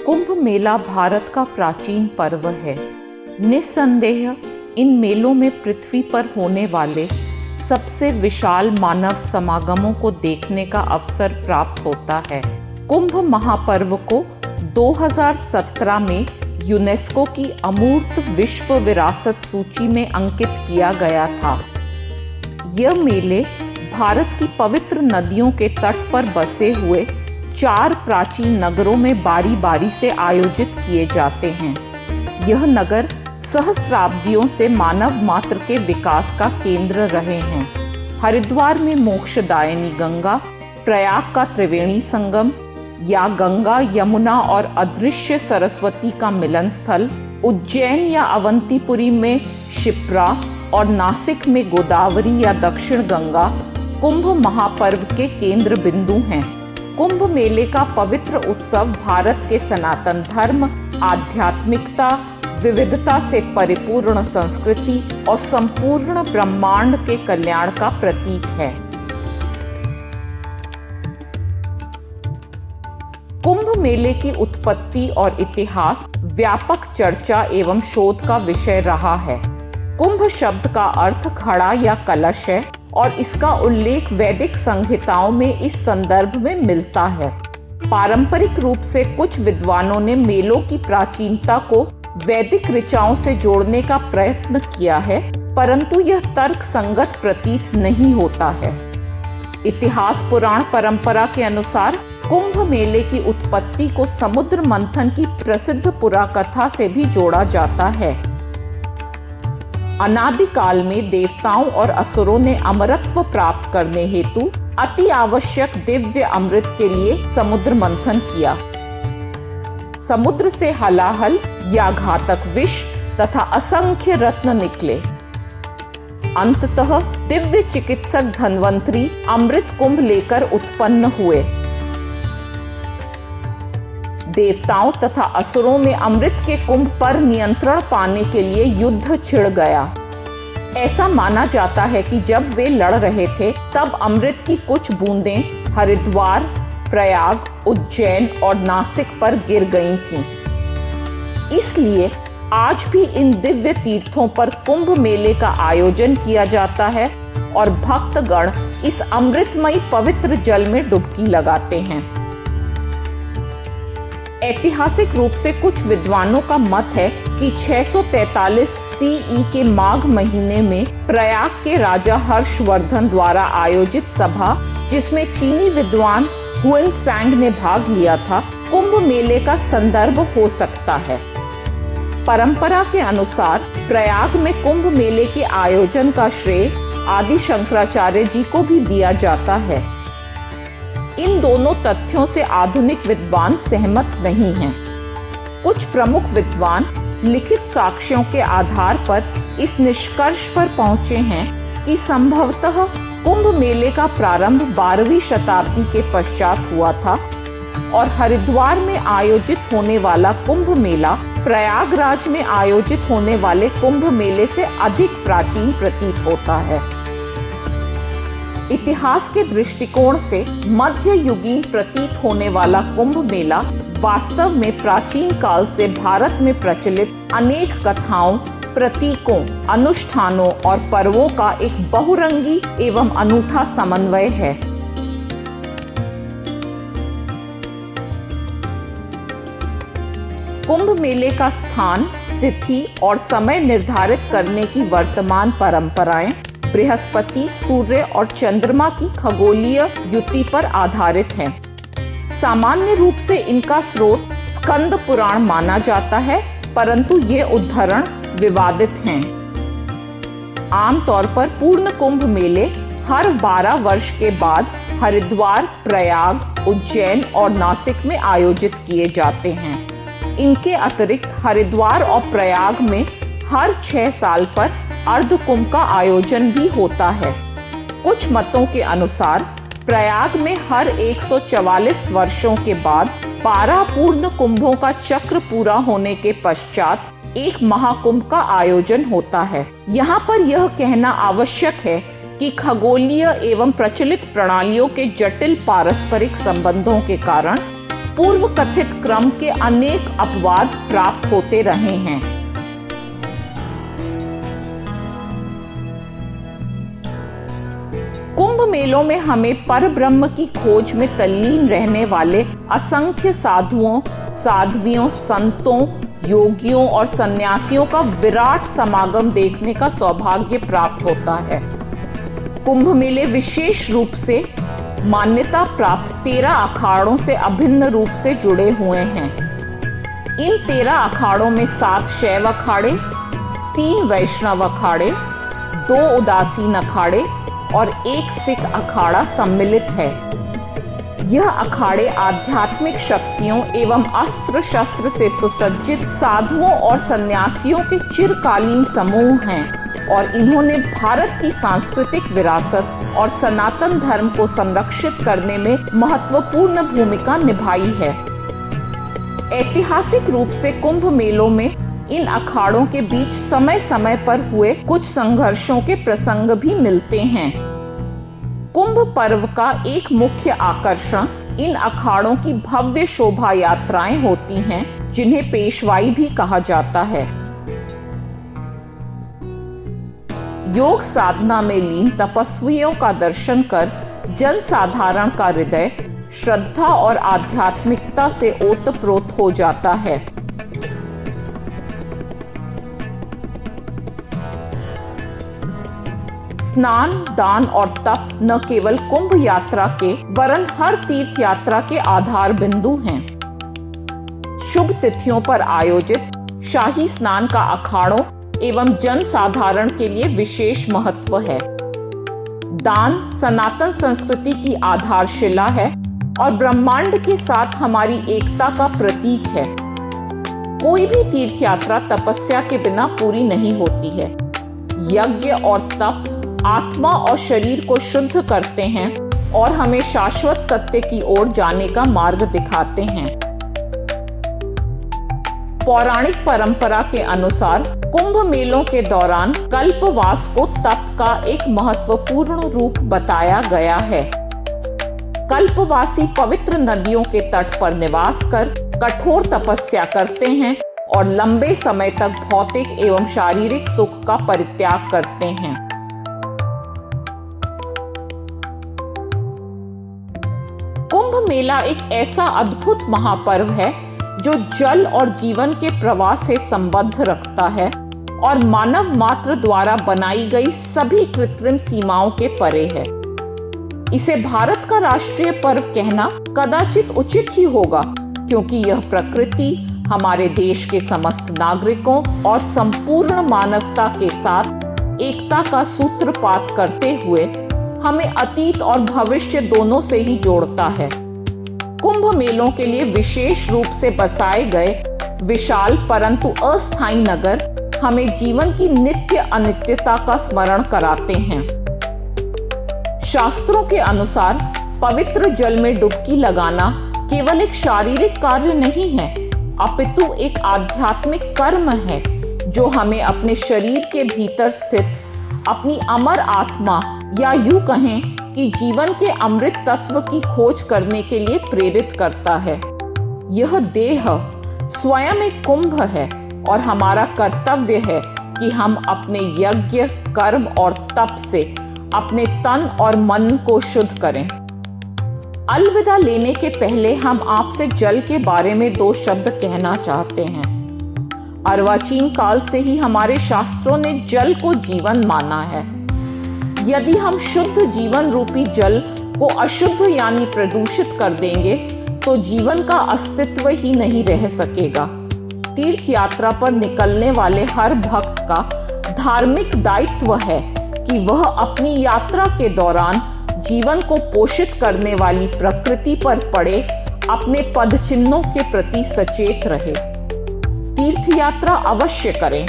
कुंभ मेला भारत का प्राचीन पर्व है। निस्संदेह इन मेलों में पृथ्वी पर होने वाले सबसे विशाल मानव समागमों को देखने का अवसर प्राप्त होता है। कुंभ महापर्व को 2017 में यूनेस्को की अमूर्त विश्व विरासत सूची में अंकित किया गया था। यह मेले भारत की पवित्र नदियों के तट पर बसे हुए 4 प्राचीन नगरों में बारी बारी से आयोजित किए जाते हैं। यह नगर सहस्राब्दियों से मानव मात्र के विकास का केंद्र रहे हैं। हरिद्वार में मोक्षदायिनी गंगा, प्रयाग का त्रिवेणी संगम या गंगा यमुना और अदृश्य सरस्वती का मिलन स्थल, उज्जैन या अवंतीपुरी में शिप्रा और नासिक में गोदावरी या दक्षिण गंगा कुंभ महापर्व के केंद्र बिंदु हैं। कुंभ मेले का पवित्र उत्सव भारत के सनातन धर्म, आध्यात्मिकता, विविधता से परिपूर्ण संस्कृति और संपूर्ण ब्रह्मांड के कल्याण का प्रतीक है। कुंभ मेले की उत्पत्ति और इतिहास व्यापक चर्चा एवं शोध का विषय रहा है। कुंभ शब्द का अर्थ घड़ा या कलश है और इसका उल्लेख वैदिक संहिताओं में इस संदर्भ में मिलता है। पारंपरिक रूप से कुछ विद्वानों ने मेलों की प्राचीनता को वैदिक ऋचाओं से जोड़ने का प्रयत्न किया है, परंतु यह तर्क संगत प्रतीत नहीं होता है। इतिहास पुराण परंपरा के अनुसार कुंभ मेले की उत्पत्ति को समुद्र मंथन की प्रसिद्ध पुराकथा से भी जोड़ा जाता है। अनादिकाल में देवताओं और असुरों ने अमरत्व प्राप्त करने हेतु अति आवश्यक दिव्य अमृत के लिए समुद्र मंथन किया। समुद्र से हलाहल या घातक विष तथा असंख्य रत्न निकले। अंततः दिव्य चिकित्सक धन्वंतरी अमृत कुंभ लेकर उत्पन्न हुए। देवताओं तथा असुरों में अमृत के कुंभ पर नियंत्रण पाने के लिए युद्ध छिड़ गया। ऐसा माना जाता है कि जब वे लड़ रहे थे तब अमृत की कुछ बूंदें हरिद्वार, प्रयाग, उज्जैन और नासिक पर गिर गई थीं। इसलिए आज भी इन दिव्य तीर्थों पर कुंभ मेले का आयोजन किया जाता है और भक्तगण इस अमृतमयी पवित्र जल में डुबकी लगाते हैं। ऐतिहासिक रूप से कुछ विद्वानों का मत है कि 643 सीई के माघ महीने में प्रयाग के राजा हर्षवर्धन द्वारा आयोजित सभा, जिसमें चीनी विद्वान हुएनसांग ने भाग लिया था, कुंभ मेले का संदर्भ हो सकता है। परंपरा के अनुसार प्रयाग में कुंभ मेले के आयोजन का श्रेय आदि शंकराचार्य जी को भी दिया जाता है। इन दोनों तथ्यों से आधुनिक विद्वान सहमत नहीं हैं। कुछ प्रमुख विद्वान लिखित साक्ष्यों के आधार पर इस निष्कर्ष पर पहुंचे हैं कि संभवतः कुंभ मेले का प्रारंभ 12वीं शताब्दी के पश्चात हुआ था और हरिद्वार में आयोजित होने वाला कुंभ मेला प्रयागराज में आयोजित होने वाले कुंभ मेले से अधिक प्राचीन प्रतीत होता है। इतिहास के दृष्टिकोण से मध्य युगीन प्रतीत होने वाला कुंभ मेला वास्तव में प्राचीन काल से भारत में प्रचलित अनेक कथाओं, प्रतीकों, अनुष्ठानों और पर्वों का एक बहुरंगी एवं अनूठा समन्वय है। कुंभ मेले का स्थान, तिथि और समय निर्धारित करने की वर्तमान परंपराएं बृहस्पति, सूर्य और चंद्रमा की खगोलीय युति पर आधारित हैं। सामान्य रूप से इनका स्रोत स्कंद पुराण माना जाता है, परंतु ये उद्धरण विवादित हैं। आमतौर पर पूर्ण कुंभ मेले हर 12 वर्ष के बाद हरिद्वार, प्रयाग, उज्जैन और नासिक में आयोजित किए जाते हैं। इनके अतिरिक्त हरिद्वार और प्रयाग में हर 6 साल पर अर्ध कुंभ का आयोजन भी होता है। कुछ मतों के अनुसार प्रयाग में हर 144 वर्षों के बाद 12 पूर्ण कुंभों का चक्र पूरा होने के पश्चात एक महाकुंभ का आयोजन होता है। यहाँ पर यह कहना आवश्यक है कि खगोलीय एवं प्रचलित प्रणालियों के जटिल पारस्परिक संबंधों के कारण पूर्व कथित क्रम के अनेक अपवाद प्राप्त होते रहे हैं। कुंभ मेलों में हमें परब्रह्म की खोज में तल्लीन रहने वाले असंख्य साधुओं, साध्वियों, संतों, योगियों और सन्यासियों का विराट समागम देखने का सौभाग्य प्राप्त होता है। कुंभ मेले विशेष रूप से मान्यता प्राप्त 13 अखाड़ों से अभिन्न रूप से जुड़े हुए हैं। इन 13 अखाड़ों में 7 शैव अखाड़े, 3 वैष्णव अखाड़े, 2 उदासीन अखाड़े और 1 सिख अखाड़ा सम्मिलित है। यह अखाड़े आध्यात्मिक शक्तियों एवं अस्त्र शस्त्र से सुसज्जित साधुओं और सन्यासियों के चिरकालीन समूह हैं और इन्होंने भारत की सांस्कृतिक विरासत और सनातन धर्म को संरक्षित करने में महत्वपूर्ण भूमिका निभाई है। ऐतिहासिक रूप से कुंभ मेलों में इन अखाड़ों के बीच समय समय पर हुए कुछ संघर्षों के प्रसंग भी मिलते हैं। कुंभ पर्व का एक मुख्य आकर्षण इन अखाड़ों की भव्य शोभा यात्राएं होती हैं, जिन्हें पेशवाई भी कहा जाता है। योग साधना में लीन तपस्वियों का दर्शन कर जन साधारण का हृदय श्रद्धा और आध्यात्मिकता से ओतप्रोत हो जाता है। स्नान, दान और तप न केवल कुंभ यात्रा के वरन हर तीर्थ यात्रा के आधार बिंदु हैं। शुभ तिथियों पर आयोजित शाही स्नान का अखाड़ों एवं जन साधारण के लिए विशेष महत्व है। दान सनातन संस्कृति की आधारशिला है और ब्रह्मांड के साथ हमारी एकता का प्रतीक है। कोई भी तीर्थ यात्रा तपस्या के बिना पूरी नहीं होती है। यज्ञ और तप आत्मा और शरीर को शुद्ध करते हैं और हमें शाश्वत सत्य की ओर जाने का मार्ग दिखाते हैं। पौराणिक परंपरा के अनुसार कुंभ मेलों के दौरान कल्पवास को तप का एक महत्वपूर्ण रूप बताया गया है। कल्पवासी पवित्र नदियों के तट पर निवास कर कठोर तपस्या करते हैं और लंबे समय तक भौतिक एवं शारीरिक सुख का परित्याग करते हैं। कुंभ मेला एक ऐसा अद्भुत महापर्व है जो जल और जीवन के प्रवाह से संबंध रखता है और मानव मात्र द्वारा बनाई गई सभी कृत्रिम सीमाओं के परे है। इसे भारत का राष्ट्रीय पर्व कहना कदाचित उचित ही होगा, क्योंकि यह प्रकृति, हमारे देश के समस्त नागरिकों और संपूर्ण मानवता के साथ एकता का सूत्रपात करते हुए हमें अतीत और भविष्य दोनों से ही जोड़ता है। कुंभ मेलों के लिए विशेष रूप से बसाए गए विशाल परंतु अस्थायी नगर हमें जीवन की नित्य अनित्यता का स्मरण कराते हैं। शास्त्रों के अनुसार पवित्र जल में डुबकी लगाना केवल एक शारीरिक कार्य नहीं है, अपितु एक आध्यात्मिक कर्म है जो हमें अपने शरीर के भीतर स्थित अपनी अमर आत्मा या यूं कहें कि जीवन के अमृत तत्व की खोज करने के लिए प्रेरित करता है। यह देह स्वयं एक कुंभ है और हमारा कर्तव्य है कि हम अपने यज्ञ, कर्म और तप से अपने तन और मन को शुद्ध करें। अलविदा लेने के पहले हम आपसे जल के बारे में 2 शब्द कहना चाहते हैं। अर्वाचीन काल से ही हमारे शास्त्रों ने जल को जीवन माना है। यदि हम शुद्ध जीवन रूपी जल को अशुद्ध यानी प्रदूषित कर देंगे तो जीवन का अस्तित्व ही नहीं रह सकेगा। तीर्थ यात्रा पर निकलने वाले हर भक्त का धार्मिक दायित्व है कि वह अपनी यात्रा के दौरान जीवन को पोषित करने वाली प्रकृति पर पड़े अपने पदचिन्हों के प्रति सचेत रहे। तीर्थ यात्रा अवश्य करें,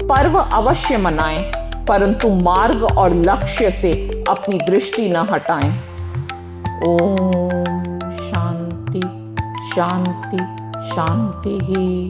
पर्व अवश्य मनाएं, परंतु मार्ग और लक्ष्य से अपनी दृष्टि न हटाएं। ओम शांति शांति शांति ही।